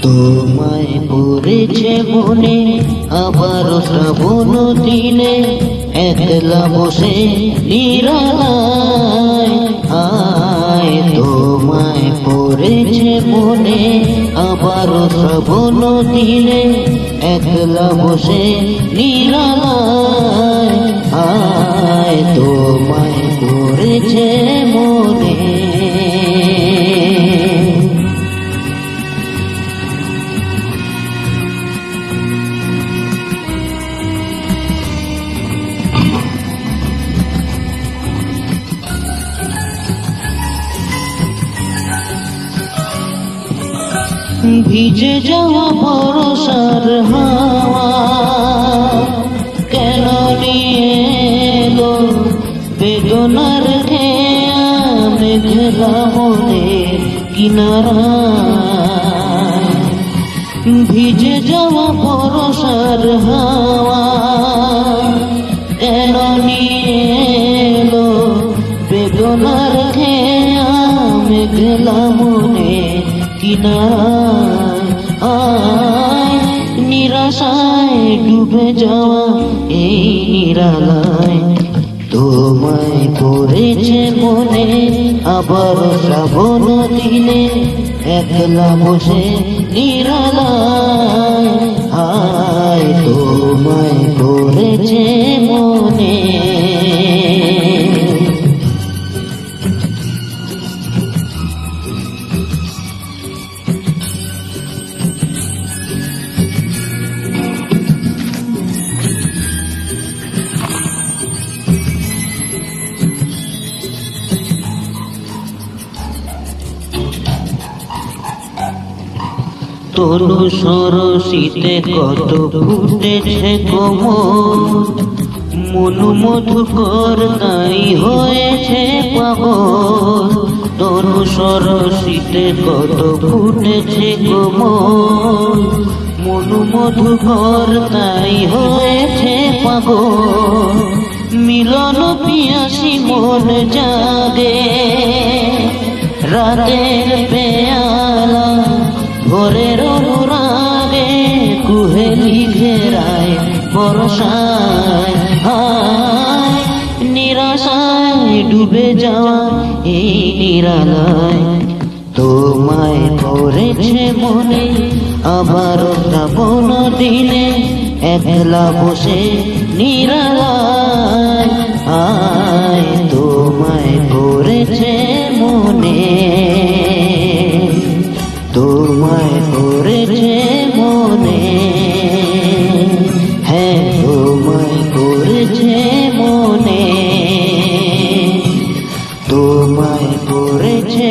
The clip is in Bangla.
তোমায় পড়েছে মনে আবার শ্রাবণ দিনে, একলা বসে নিরালায় আয়। তোমায় পড়েছে মনে আবার শ্রাবণ দিনে, একলা বসে নিরালায় আয়। তোমায় পড়েছে মনে। ভিজে যাওয়া বর্ষার হাওয়া কেন নিয়ে এলো বেদনার খেয়া মেঘলা মনের কিনারায়। ভিজে যাওয়া বর্ষার হাওয়া কেন নিয়ে এলো বেদনার খেয়া মেঘলা মনের কিনারায় আয়। নিরাশায় ডুবে যাওয়া এই নিরালায়, তোমায় পড়েছে মনে আবার শ্রাবণ দিনে, একলা বসে নিরালায় আয়। তোমায় পড়েছে মনে। তরু সরসিতে কত ফুটেছে কোমল, মনু মধুকর তাই হয়েছে পাগল। তরু সরসিতে কত ফুটেছে কোমল, মনু মধুকর তাই হয়েছে পাগল। মিলন পিয়াসী মন জাগে রাতের পেয়ালা, ভোরের অনুরাগে কুহেলি ঘেরায় বর্ষায় হায়। নিরাশায় ডুবে যাওয়া এই নিরালায়, তোমায় পড়েছে মনে আবার শ্রাবণ দিনে, একলা বসে নিরালায় আয়। তোমায় পড়েছে মনে, তোমায় পড়েছে মনে, হ্যাঁ তোমায় পড়েছে মনে, তোমায় পড়েছে।